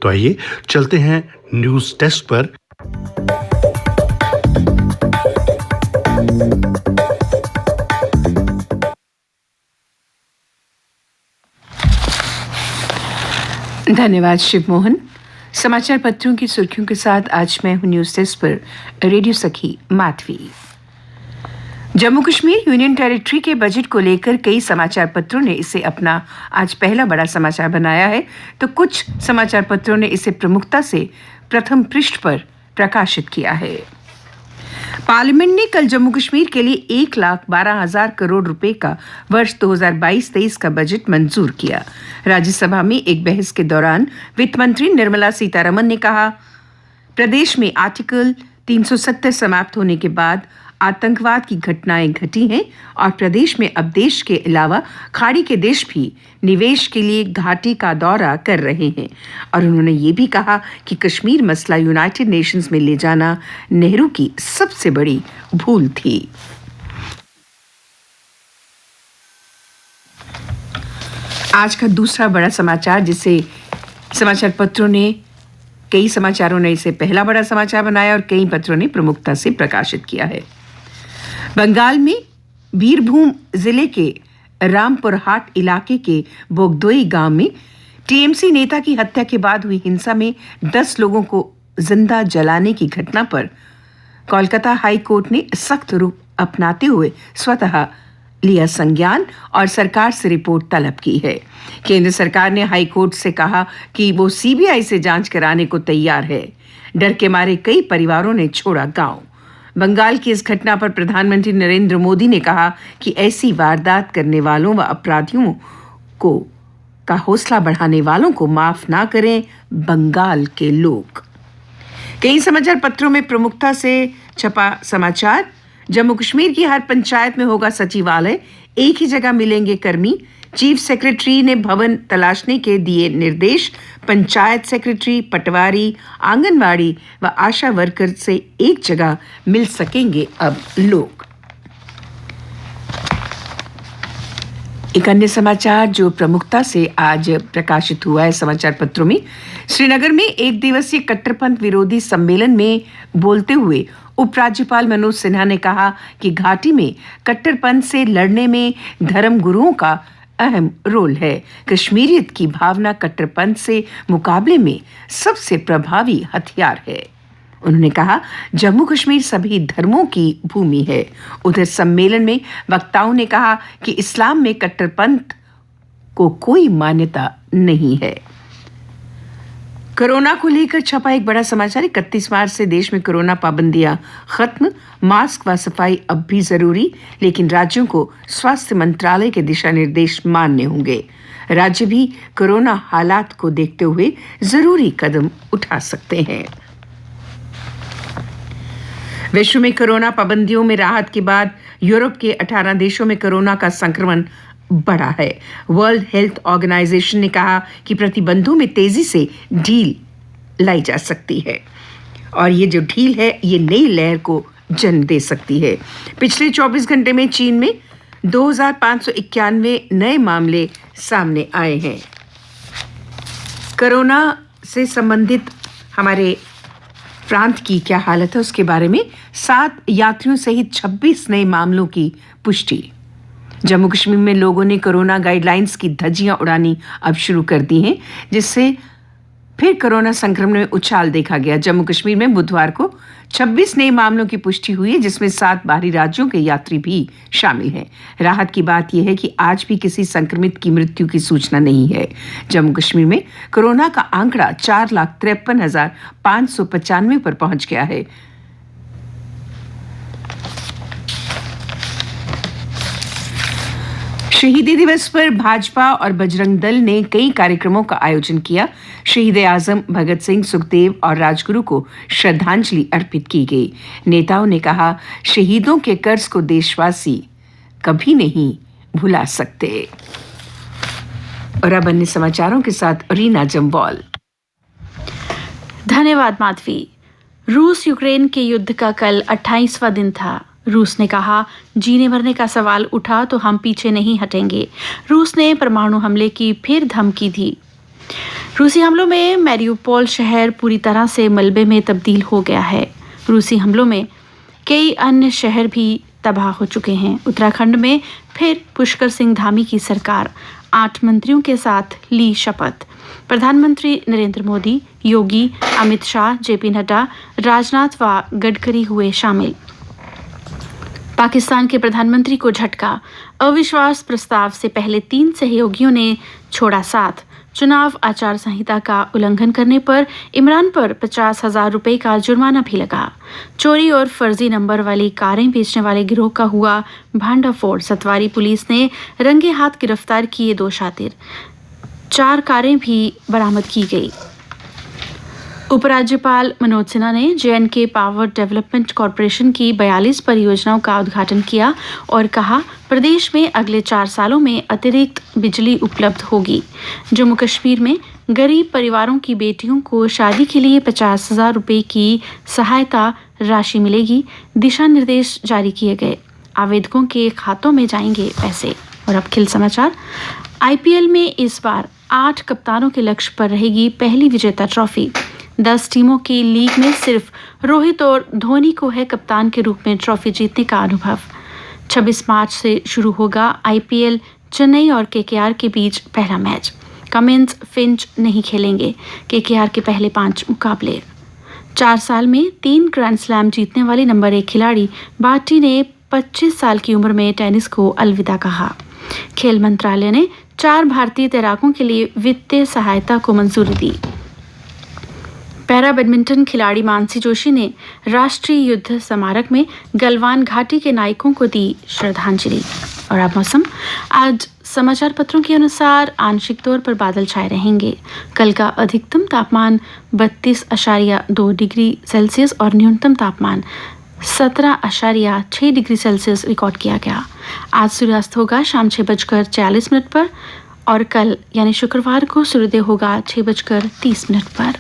तो आइए चलते हैं न्यूज डेस्क पर। धन्यवाद शिव मोहन। समाचार पत्रों की सुर्खियों के साथ आज मैं हूं न्यूज डेस्क पर रेडियो सखी माधवी। जम्मू कश्मीर यूनियन टेरिटरी के बजट को लेकर कई समाचार पत्रों ने इसे अपना आज पहला बड़ा समाचार बनाया है, तो कुछ समाचार पत्रों ने इसे प्रमुखता से प्रथम पृष्ठ पर प्रकाशित किया है। पार्लियामेंट ने कल जम्मू कश्मीर के लिए 1,12,000 करोड़ रुपए का वर्ष 2022-23 का बजट मंजूर किया। राज्यसभा में एक बहस के दौरान वित्त मंत्री निर्मला सीतारमण ने कहा, प्रदेश में आर्टिकल 370 समाप्त होने के बाद आतंकवाद की घटनाएं घटी हैं और प्रदेश में अब देश के अलावा खाड़ी के देश भी निवेश के लिए घाटी का दौरा कर रहे हैं। और उन्होंने ये भी कहा कि कश्मीर मसला यूनाइटेड नेशंस में ले जाना नेहरू की सबसे बड़ी भूल थी। आज का दूसरा बड़ा समाचार, जिसे समाचार पत्रों ने कई समाचारों ने इसे पहला बड़ा समाचार बनाया और कई पत्रों ने प्रमुखता से प्रकाशित किया है। बंगाल में बीरभूम जिले के रामपुरहाट इलाके के बोगदोई गांव में टीएमसी नेता की हत्या के बाद हुई हिंसा में 10 लोगों को जिंदा जलाने की घटना पर कोलकाता हाई कोर्ट ने सख्त रुख अपनाते हुए स्वतः लिया संज्ञान और सरकार से रिपोर्ट तलब की है। केंद्र सरकार ने हाई कोर्ट से कहा कि वो सीबीआई से जांच कराने को तैयार है। डर के मारे कई परिवारों ने छोड़ा गांव। बंगाल की इस घटना पर प्रधानमंत्री नरेंद्र मोदी ने कहा कि ऐसी वारदात करने वालों व अपराधियों का हौसला बढ़ाने वालों को माफ ना करें बंगाल के लोग। कई समाचार पत्रों में प्रमुखता से छपा समाचार, जम्मू कश्मीर की हर पंचायत में होगा सचिवालय, एक ही जगह मिलेंगे कर्मी। चीफ सेक्रेटरी ने भवन तलाशने के दिए निर्देश। पंचायत सेक्रेटरी, पटवारी, आंगनवाड़ी व आशा वर्कर से एक जगह मिल सकेंगे अब लोग। एक अन्य समाचार जो प्रमुखता से आज प्रकाशित हुआ है समाचार पत्रों में, श्रीनगर में एक दिवसीय कट्टरपंथ विरोधी सम्मेलन में बोलते हुए उपराज्यपाल मनोज सिन्हा ने कहा कि घाटी में कट्टरपंथ से लड़ने में धर्म गुरुओं का अहम रोल है। कश्मीरियत की भावना कट्टरपंथ से मुकाबले में सबसे प्रभावी हथियार है। उन्होंने कहा, जम्मू कश्मीर सभी धर्मों की भूमि है। उधर सम्मेलन में वक्ताओं ने कहा कि इस्लाम में कट्टरपंथ को कोई मान्यता नहीं है। कोरोना को लेकर छपा एक बड़ा समाचार, 31 मार्च से देश में कोरोना पाबंदियां खत्म। मास्क व सफाई अब भी जरूरी, लेकिन राज्यों को स्वास्थ्य मंत्रालय के दिशा निर्देश मानने होंगे। राज्य भी कोरोना हालात को देखते हुए जरूरी कदम उठा सकते हैं। विश्व में कोरोना पाबंदियों में राहत के बाद यूरोप के 18 देशों में कोरोना का संक्रमण बढ़ा है। वर्ल्ड हेल्थ ऑर्गेनाइजेशन ने कहा कि प्रतिबंधों में तेजी से ढील लाई जा सकती है और ये जो ढील है ये नई लहर को जन्म दे सकती है। पिछले 24 घंटे में चीन में 2,591 नए मामले सामने आए हैं। कोरोना से संबंधित हमारे प्रांत की क्या हालत है उसके बारे में 7 यात्रियों सहित 26 नए मामलों की पुष्टि। जम्मू कश्मीर में लोगों ने कोरोना गाइडलाइंस की धज्जियां उड़ानी अब शुरू कर दी हैं, जिससे फिर कोरोना संक्रमण में उछाल देखा गया। जम्मू कश्मीर में बुधवार को 26 नए मामलों की पुष्टि हुई है, जिसमें 7 बाहरी राज्यों के यात्री भी शामिल हैं। राहत की बात यह है कि आज भी किसी संक्रमित की मृत्यु की सूचना नहीं है। जम्मू कश्मीर में कोरोना का आंकड़ा 4,53,595 पर पहुंच गया है। शहीदी दिवस पर भाजपा और बजरंग दल ने कई कार्यक्रमों का आयोजन किया। शहीद आजम भगत सिंह, सुखदेव और राजगुरु को श्रद्धांजलि अर्पित की गई। नेताओं ने कहा, शहीदों के कर्ज को देशवासी कभी नहीं भुला सकते। और अब अन्य समाचारों के साथ रीना जम्वाल। धन्यवाद माधवी। रूस यूक्रेन के युद्ध का कल 28वां दिन था। रूस ने कहा, जीने मरने का सवाल उठा तो हम पीछे नहीं हटेंगे। रूस ने परमाणु हमले की फिर धमकी दी। रूसी हमलों में मैरियुपोल शहर पूरी तरह से मलबे में तब्दील हो गया है। रूसी हमलों में कई अन्य शहर भी तबाह हो चुके हैं। उत्तराखंड में फिर पुष्कर सिंह धामी की सरकार 8 मंत्रियों के साथ ली शपथ। प्रधानमंत्री नरेंद्र मोदी, योगी, अमित शाह, जेपी नड्डा, राजनाथ व गडकरी हुए शामिल। पाकिस्तान के प्रधानमंत्री को झटका। अविश्वास प्रस्ताव से पहले 3 सहयोगियों ने छोड़ा साथ। चुनाव आचार संहिता का उल्लंघन करने पर इमरान पर 50,000 रुपए का जुर्माना भी लगा। चोरी और फर्जी नंबर वाली कारें बेचने वाले गिरोह का हुआ भांडाफोड़। सतवारी पुलिस ने रंगे हाथ गिरफ्तार किए 2 शातिर। 4 कारें भी बरामद की गई। उपराज्यपाल मनोज सिन्हा ने जे&के पावर डेवलपमेंट कॉरपोरेशन की 42 परियोजनाओं का उद्घाटन किया और कहा, प्रदेश में अगले 4 सालों में अतिरिक्त बिजली उपलब्ध होगी। जम्मू कश्मीर में गरीब परिवारों की बेटियों को शादी के लिए 50,000 रुपए की सहायता राशि मिलेगी। दिशा निर्देश जारी किए गए। आवेदकों के खातों में जाएंगे पैसे। और अब खेल समाचार। आईपीएल में इस बार 8 कप्तानों के लक्ष्य पर रहेगी पहली विजेता ट्रॉफी। 10 टीमों की लीग में सिर्फ रोहित और धोनी को है कप्तान के रूप में ट्रॉफी जीतने का अनुभव। 26 मार्च से शुरू होगा आईपीएल। चेन्नई और केकेआर के बीच पहला मैच। कमिंस, फिंच नहीं खेलेंगे। केकेआर के पहले 5 मुकाबले। 4 साल में 3 ग्रैंड स्लैम जीतने वाली नंबर 1 खिलाड़ी बार्टी ने 25 साल की उम्र में टेनिस को अलविदा कहा। खेल मंत्रालय ने 4 भारतीय तैराकों के लिए वित्तीय सहायता को मंजूरी दी। पैरा बैडमिंटन खिलाड़ी मानसी जोशी ने राष्ट्रीय युद्ध स्मारक में गलवान घाटी के नायकों को दी श्रद्धांजलि। और अब मौसम। आज समाचार पत्रों के अनुसार आंशिक तौर पर बादल छाए रहेंगे। कल का अधिकतम तापमान 32.2 डिग्री सेल्सियस और न्यूनतम तापमान 17.6 डिग्री सेल्सियस रिकॉर्ड किया गया। आज सूर्यास्त होगा शाम 6:40 पर और कल यानी शुक्रवार को सूर्योदय होगा 6:30 पर।